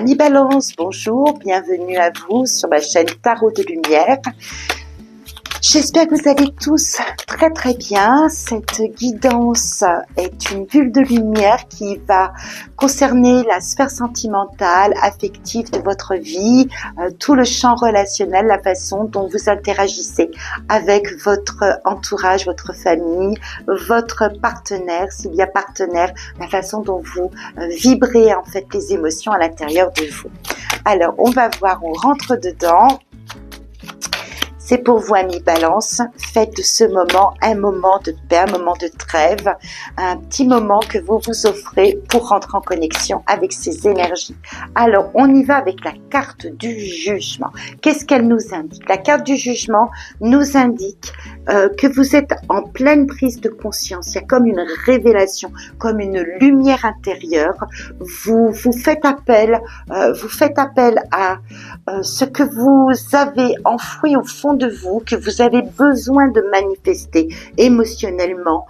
Amis Balance, bonjour, bienvenue à vous sur ma chaîne Tarot de Lumière. J'espère que vous allez tous très très bien. Cette guidance est une bulle de lumière qui va concerner la sphère sentimentale, affective de votre vie, tout le champ relationnel, la façon dont vous interagissez avec votre entourage, votre famille, votre partenaire, s'il y a partenaire, la façon dont vous vibrez en fait les émotions à l'intérieur de vous. Alors, on va voir, on rentre dedans. C'est pour vous, amis Balance, faites de ce moment un moment de paix, un moment de trêve, un petit moment que vous vous offrez pour rentrer en connexion avec ces énergies. Alors, on y va avec la carte du jugement. Qu'est-ce qu'elle nous indique? La carte du jugement nous indique que vous êtes en pleine prise de conscience. Il y a comme une révélation, comme une lumière intérieure. Vous faites appel à ce que vous avez enfoui au fond de vous, que vous avez besoin de manifester émotionnellement,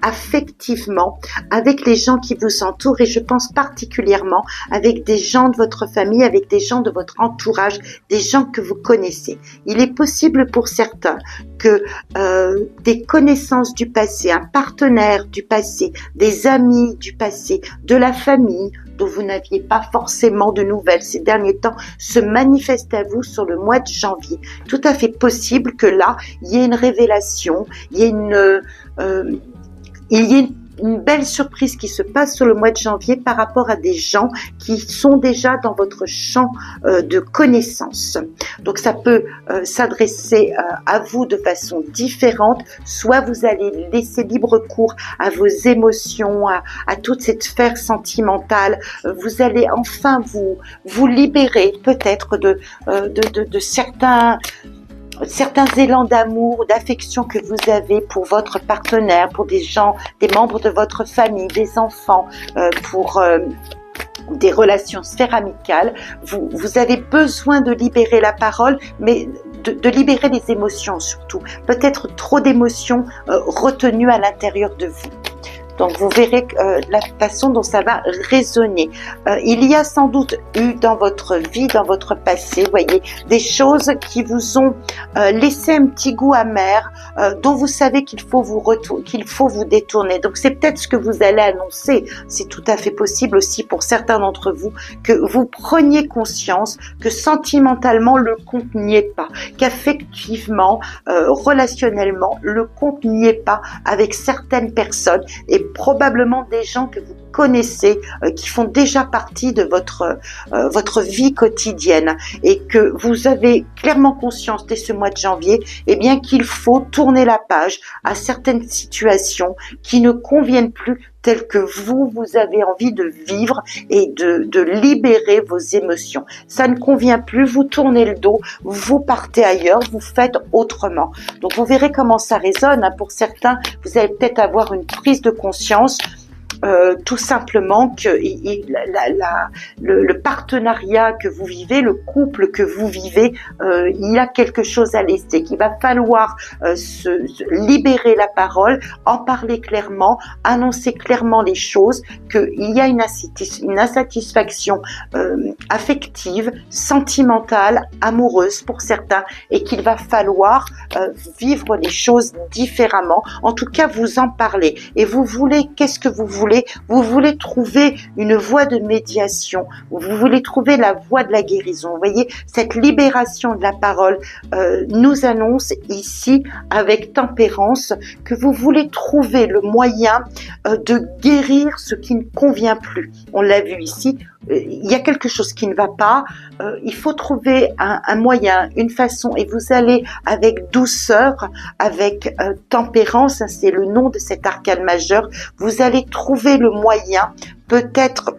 affectivement, avec les gens qui vous entourent, et je pense particulièrement avec des gens de votre famille, avec des gens de votre entourage, des gens que vous connaissez. Il est possible pour certains que des connaissances du passé, un partenaire du passé, des amis du passé, de la famille, dont vous n'aviez pas forcément de nouvelles ces derniers temps, se manifeste à vous sur le mois de janvier. Tout à fait possible que là, il y ait une révélation, il y ait une belle surprise qui se passe sur le mois de janvier par rapport à des gens qui sont déjà dans votre champ de connaissances. Donc ça peut s'adresser à vous de façon différente, soit vous allez laisser libre cours à vos émotions, à toute cette sphère sentimentale, vous allez enfin vous libérer peut-être de certains élans d'amour, d'affection que vous avez pour votre partenaire, pour des gens, des membres de votre famille, des enfants, pour des relations sphères amicales. Vous avez besoin de libérer la parole, mais de libérer les émotions surtout. Peut-être trop d'émotions retenues à l'intérieur de vous. Donc vous verrez la façon dont ça va résonner. Il y a sans doute eu dans votre vie, dans votre passé, vous voyez, des choses qui vous ont laissé un petit goût amer, dont vous savez qu'il faut vous détourner. Donc c'est peut-être ce que vous allez annoncer. C'est tout à fait possible aussi pour certains d'entre vous que vous preniez conscience que sentimentalement le compte n'y est pas, qu'affectivement, relationnellement, le compte n'y est pas avec certaines personnes, et probablement des gens que vous connaissez, qui font déjà partie de votre vie quotidienne, et que vous avez clairement conscience dès ce mois de janvier, eh bien qu'il faut tourner la page à certaines situations qui ne conviennent plus, telles que vous avez envie de vivre et de libérer vos émotions. Ça ne convient plus, vous tournez le dos, vous partez ailleurs, vous faites autrement. Donc vous verrez comment ça résonne. Pour certains, vous allez peut-être avoir une prise de conscience, tout simplement que le partenariat que vous vivez, le couple que vous vivez, il y a quelque chose à laisser, qu'il va falloir se libérer la parole, en parler clairement, annoncer clairement les choses, qu'il y a une insatisfaction affective, sentimentale, amoureuse pour certains, et qu'il va falloir vivre les choses différemment. En tout cas, vous en parlez. Et vous voulez, qu'est-ce que vous voulez? Vous voulez trouver une voie de médiation, vous voulez trouver la voie de la guérison. Vous voyez, cette libération de la parole nous annonce ici avec tempérance que vous voulez trouver le moyen de guérir ce qui ne convient plus. On l'a vu ici, il y a quelque chose qui ne va pas, il faut trouver un moyen, une façon, et vous allez avec douceur, avec tempérance, hein, c'est le nom de cet arcane majeur, vous allez trouver le moyen, peut-être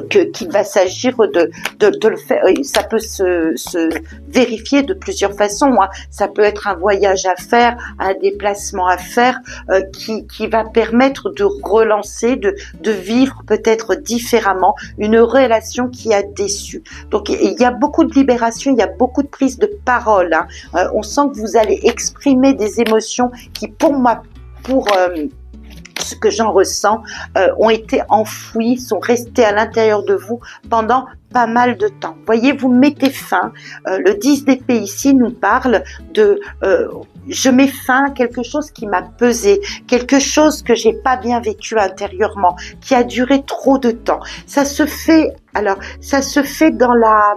qu'il va s'agir de le faire. Ça peut se vérifier de plusieurs façons, hein. Ça peut être un voyage à faire, un déplacement à faire, qui va permettre de relancer, de vivre peut-être différemment une relation qui a déçu. Donc il y a beaucoup de libération, il y a beaucoup de prise de parole, hein. On sent que vous allez exprimer des émotions qui, pour ce que j'en ressens, ont été enfouis, sont restés à l'intérieur de vous pendant pas mal de temps. Voyez, vous mettez fin. Le 10 d'épée ici nous parle de je mets fin à quelque chose qui m'a pesé, quelque chose que j'ai pas bien vécu intérieurement, qui a duré trop de temps. Ça se fait dans la,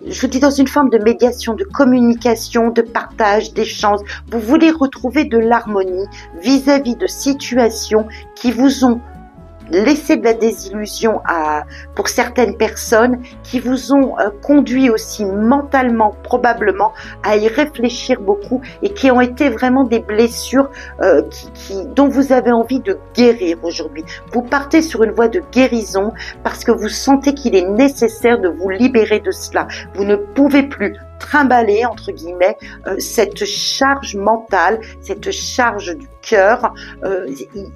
je vous dis, dans une forme de médiation, de communication, de partage, d'échange. Vous voulez retrouver de l'harmonie vis-à-vis de situations qui vous ont laissé de la désillusion pour certaines personnes, qui vous ont conduit aussi mentalement, probablement, à y réfléchir beaucoup et qui ont été vraiment des blessures dont vous avez envie de guérir aujourd'hui. Vous partez sur une voie de guérison parce que vous sentez qu'il est nécessaire de vous libérer de cela. Vous ne pouvez plus trimballer, entre guillemets, cette charge mentale, cette charge du cœur.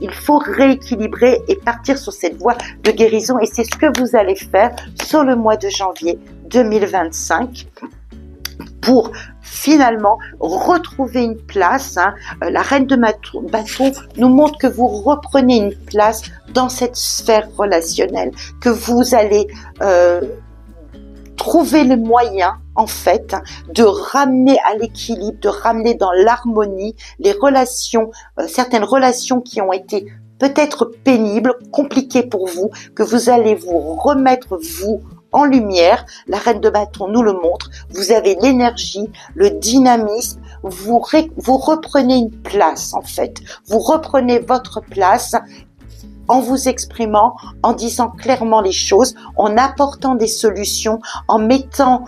Il faut rééquilibrer et partir sur cette voie de guérison, et c'est ce que vous allez faire sur le mois de janvier 2025 pour finalement retrouver une place. La reine de bâton nous montre que vous reprenez une place dans cette sphère relationnelle, que vous allez trouver le moyen, en fait, de ramener à l'équilibre, de ramener dans l'harmonie les relations, certaines relations qui ont été peut-être pénibles, compliquées pour vous, que vous allez vous remettre, vous, en lumière. La reine de bâton nous le montre. Vous avez l'énergie, le dynamisme, vous reprenez une place, en fait. Vous reprenez votre place en vous exprimant, en disant clairement les choses, en apportant des solutions, en mettant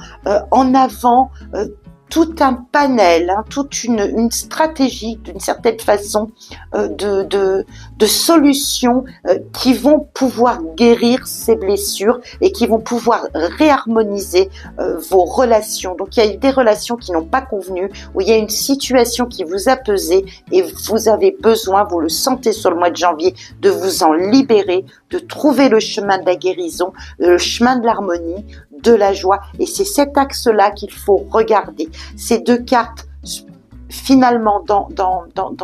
en avant tout un panel, toute une stratégie d'une certaine façon de solutions qui vont pouvoir guérir ces blessures et qui vont pouvoir réharmoniser vos relations. Donc il y a eu des relations qui n'ont pas convenu, où il y a une situation qui vous a pesé et vous avez besoin, vous le sentez sur le mois de janvier, de vous en libérer, de trouver le chemin de la guérison, le chemin de l'harmonie, de la joie, et c'est cet axe-là qu'il faut regarder. Ces deux cartes, finalement, dans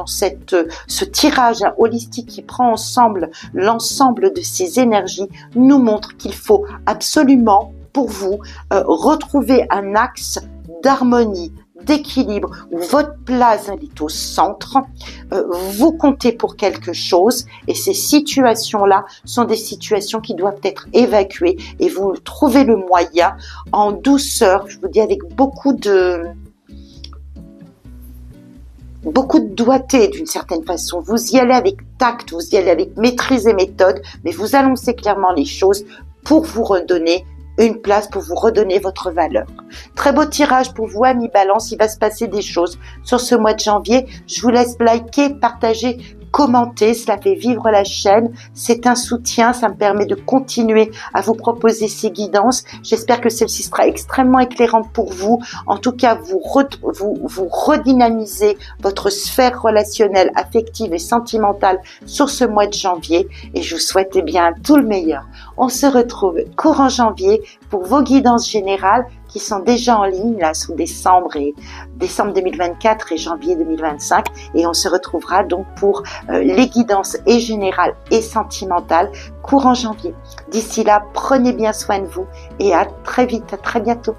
ce tirage holistique qui prend ensemble l'ensemble de ces énergies, nous montrent qu'il faut absolument, pour vous, retrouver un axe d'harmonie, d'équilibre, où votre place est au centre, vous comptez pour quelque chose, et ces situations-là sont des situations qui doivent être évacuées, et vous trouvez le moyen, en douceur, je vous dis avec beaucoup de doigté d'une certaine façon. Vous y allez avec tact, vous y allez avec maîtrise et méthode, mais vous annoncez clairement les choses pour vous redonner une place, pour vous redonner votre valeur. Très beau tirage pour vous, amis Balance. Il va se passer des choses sur ce mois de janvier. Je vous laisse liker, partager, commenter. Cela fait vivre la chaîne. C'est un soutien. Ça me permet de continuer à vous proposer ces guidances. J'espère que celle-ci sera extrêmement éclairante pour vous. En tout cas, vous redynamisez votre sphère relationnelle, affective et sentimentale sur ce mois de janvier. Et je vous souhaite bien tout le meilleur. On se retrouve courant janvier pour vos guidances générales qui sont déjà en ligne là sous décembre 2024 et janvier 2025, et on se retrouvera donc pour les guidances et générales et sentimentales courant janvier. D'ici là, prenez bien soin de vous et à très vite, à très bientôt.